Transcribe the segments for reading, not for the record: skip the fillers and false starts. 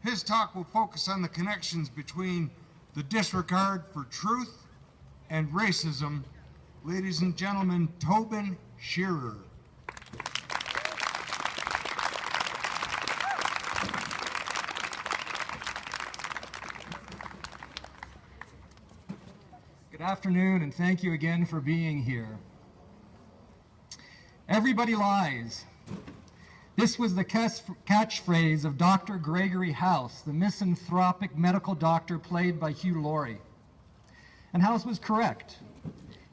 His talk will focus on the connections between the disregard for truth and racism. Ladies and gentlemen, Tobin Shearer. Good afternoon, and thank you again for being here. Everybody lies. This was the catchphrase of Dr. Gregory House, the misanthropic medical doctor played by Hugh Laurie. And House was correct.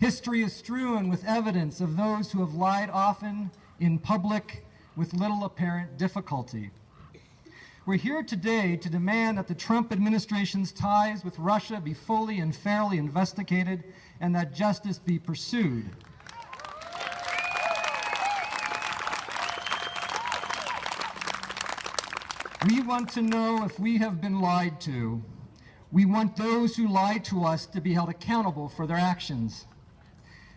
History is strewn with evidence of those who have lied often in public with little apparent difficulty. We're here today to demand that the Trump administration's ties with Russia be fully and fairly investigated and that justice be pursued. We want to know if we have been lied to. We want those who lied to us to be held accountable for their actions.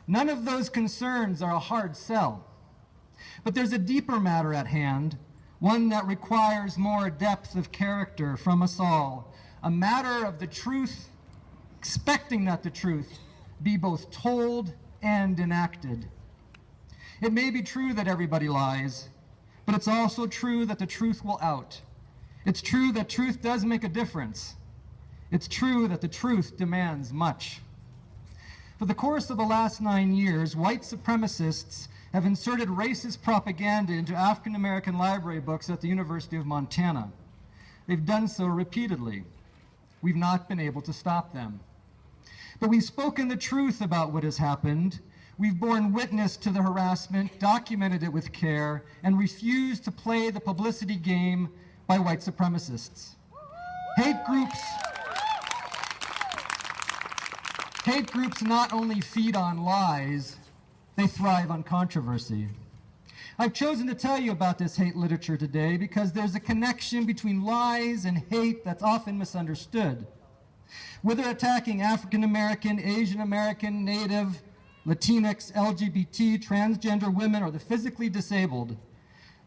None of those concerns are a hard sell. But there's a deeper matter at hand, one that requires more depth of character from us all, a matter of the truth, expecting that the truth be both told and enacted. It may be true that everybody lies, but it's also true that the truth will out. It's true that truth does make a difference. It's true that the truth demands much. For the course of the last 9 years, white supremacists have inserted racist propaganda into African American library books at the University of Montana. They've done so repeatedly. We've not been able to stop them. But we've spoken the truth about what has happened. We've borne witness to the harassment, documented it with care, and refused to play the publicity game by white supremacists. Hate groups not only feed on lies, they thrive on controversy. I've chosen to tell you about this hate literature today because there's a connection between lies and hate that's often misunderstood. Whether attacking African American, Asian American, Native, Latinx, LGBT, transgender women, or the physically disabled,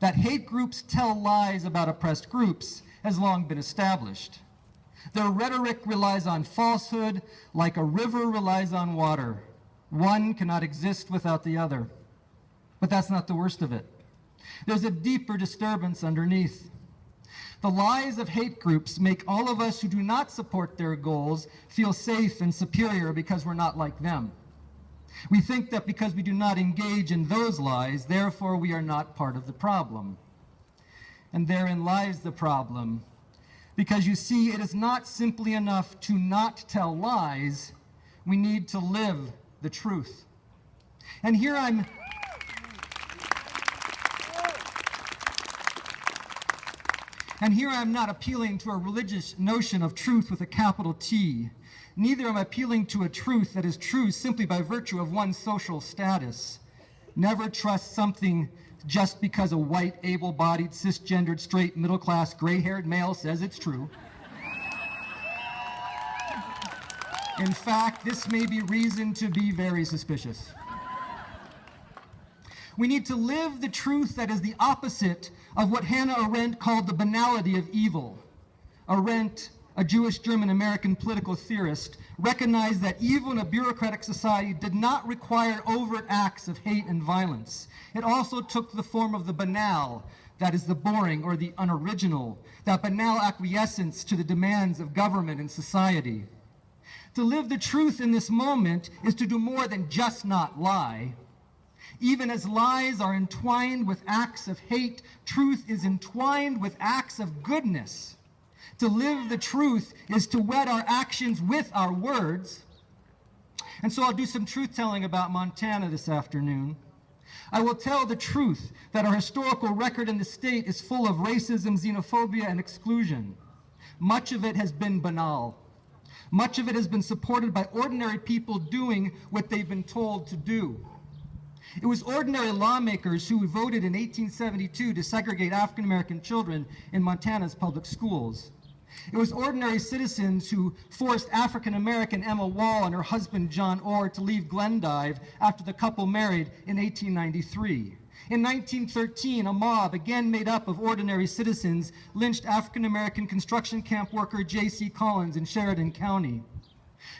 that hate groups tell lies about oppressed groups has long been established. Their rhetoric relies on falsehood like a river relies on water. One cannot exist without the other. But that's not the worst of it. There's a deeper disturbance underneath. The lies of hate groups make all of us who do not support their goals feel safe and superior because we're not like them. We think that because we do not engage in those lies, therefore we are not part of the problem. And therein lies the problem. Because you see, it is not simply enough to not tell lies, we need to live the truth. And here I'm not appealing to a religious notion of truth with a capital T. Neither am I appealing to a truth that is true simply by virtue of one's social status. Never trust something just because a white, able-bodied, cisgendered, straight, middle-class, gray-haired male says it's true. In fact, this may be reason to be very suspicious. We need to live the truth that is the opposite of what Hannah Arendt called the banality of evil. Arendt, a Jewish German-American political theorist, recognized that evil in a bureaucratic society did not require overt acts of hate and violence. It also took the form of the banal, that is the boring or the unoriginal, that banal acquiescence to the demands of government and society. To live the truth in this moment is to do more than just not lie. Even as lies are entwined with acts of hate, truth is entwined with acts of goodness. To live the truth is to wed our actions with our words. And so I'll do some truth-telling about Montana this afternoon. I will tell the truth that our historical record in the state is full of racism, xenophobia, and exclusion. Much of it has been banal. Much of it has been supported by ordinary people doing what they've been told to do. It was ordinary lawmakers who voted in 1872 to segregate African American children in Montana's public schools. It was ordinary citizens who forced African American Emma Wall and her husband John Orr to leave Glendive after the couple married in 1893. In 1913, a mob, again made up of ordinary citizens, lynched African-American construction camp worker J.C. Collins in Sheridan County.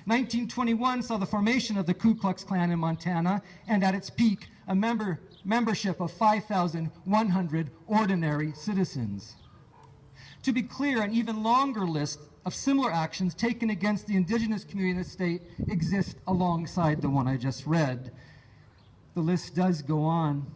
1921 saw the formation of the Ku Klux Klan in Montana, and at its peak, a membership of 5,100 ordinary citizens. To be clear, an even longer list of similar actions taken against the indigenous community in the state exists alongside the one I just read. The list does go on.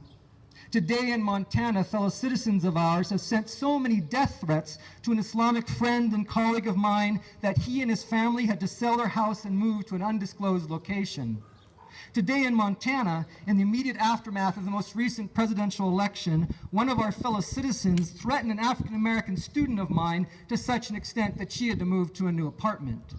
Today in Montana, fellow citizens of ours have sent so many death threats to an Islamic friend and colleague of mine that he and his family had to sell their house and move to an undisclosed location. Today in Montana, in the immediate aftermath of the most recent presidential election, one of our fellow citizens threatened an African-American student of mine to such an extent that she had to move to a new apartment.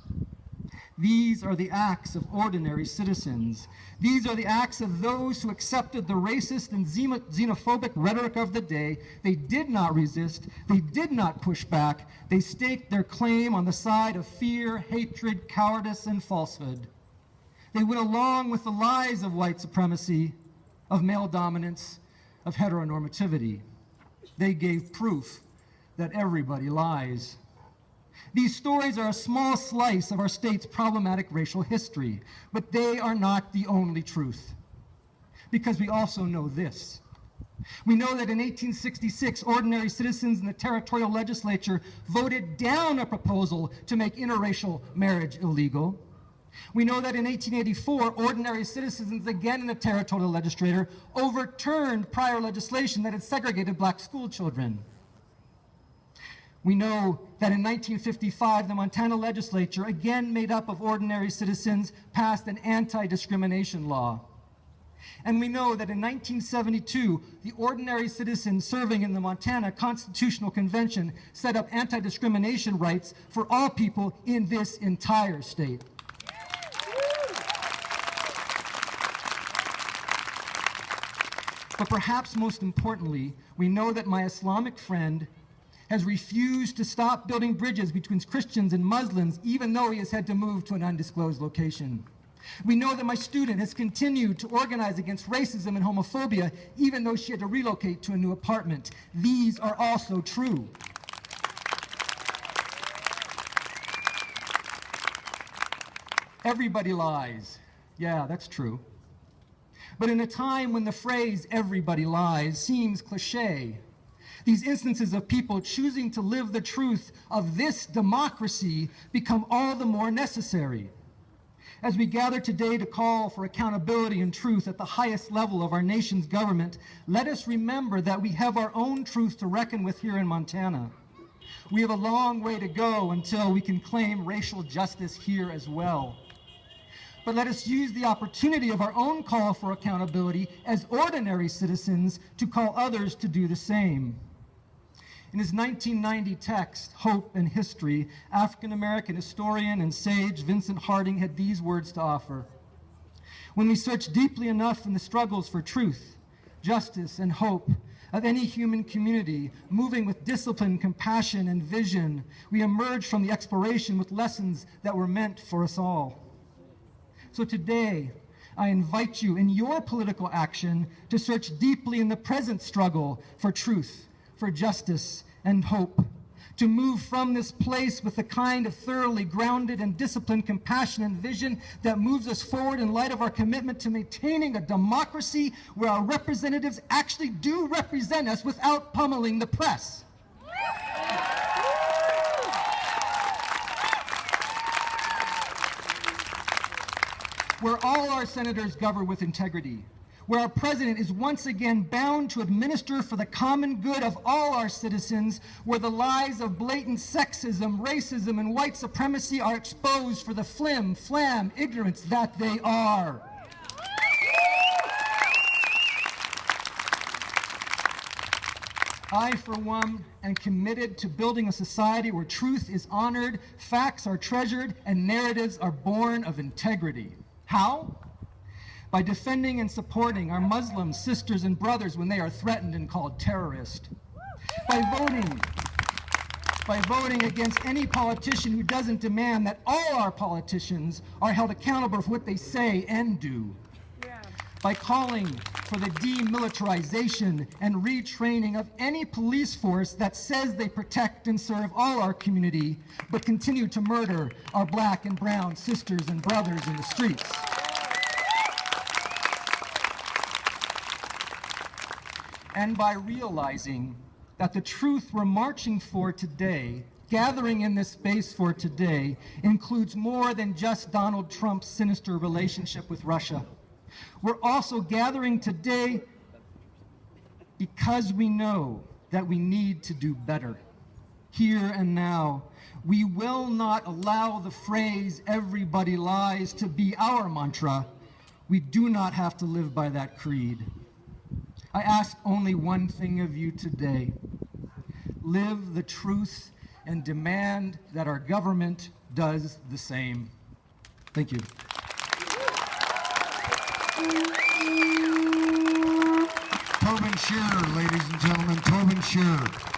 These are the acts of ordinary citizens. These are the acts of those who accepted the racist and xenophobic rhetoric of the day. They did not resist. They did not push back. They staked their claim on the side of fear, hatred, cowardice, and falsehood. They went along with the lies of white supremacy, of male dominance, of heteronormativity. They gave proof that everybody lies. These stories are a small slice of our state's problematic racial history, but they are not the only truth. Because we also know this. We know that in 1866, ordinary citizens in the territorial legislature voted down a proposal to make interracial marriage illegal. We know that in 1884, ordinary citizens, again in the territorial legislature, overturned prior legislation that had segregated black school children. We know that in 1955, the Montana legislature, again made up of ordinary citizens, passed an anti-discrimination law. And we know that in 1972, the ordinary citizens serving in the Montana Constitutional Convention set up anti-discrimination rights for all people in this entire state. But perhaps most importantly, we know that my Islamic friend has refused to stop building bridges between Christians and Muslims, even though he has had to move to an undisclosed location. We know that my student has continued to organize against racism and homophobia, even though she had to relocate to a new apartment. These are also true. Everybody lies. Yeah, that's true. But in a time when the phrase "everybody lies" seems cliche, these instances of people choosing to live the truth of this democracy become all the more necessary. As we gather today to call for accountability and truth at the highest level of our nation's government, let us remember that we have our own truth to reckon with here in Montana. We have a long way to go until we can claim racial justice here as well. But let us use the opportunity of our own call for accountability as ordinary citizens to call others to do the same. In his 1990 text, Hope and History, African-American historian and sage Vincent Harding had these words to offer. When we search deeply enough in the struggles for truth, justice, and hope of any human community, moving with discipline, compassion, and vision, we emerge from the exploration with lessons that were meant for us all. So today, I invite you in your political action to search deeply in the present struggle for truth, for justice, and hope, to move from this place with the kind of thoroughly grounded and disciplined compassion and vision that moves us forward in light of our commitment to maintaining a democracy where our representatives actually do represent us without pummeling the press. Where all our senators govern with integrity, where our president is once again bound to administer for the common good of all our citizens, where the lies of blatant sexism, racism, and white supremacy are exposed for the flim, flam, ignorance that they are. I, for one, am committed to building a society where truth is honored, facts are treasured, and narratives are born of integrity. How? By defending and supporting our Muslim sisters and brothers when they are threatened and called terrorists. By voting against any politician who doesn't demand that all our politicians are held accountable for what they say and do. Yeah. By calling for the demilitarization and retraining of any police force that says they protect and serve all our community, but continue to murder our black and brown sisters and brothers in the streets. And by realizing that the truth we're marching for today, gathering in this space for today, includes more than just Donald Trump's sinister relationship with Russia. We're also gathering today because we know that we need to do better. Here and now, we will not allow the phrase "everybody lies" to be our mantra. We do not have to live by that creed. I ask only one thing of you today. Live the truth and demand that our government does the same. Thank you. Tobin Shearer, ladies and gentlemen, Tobin Shearer.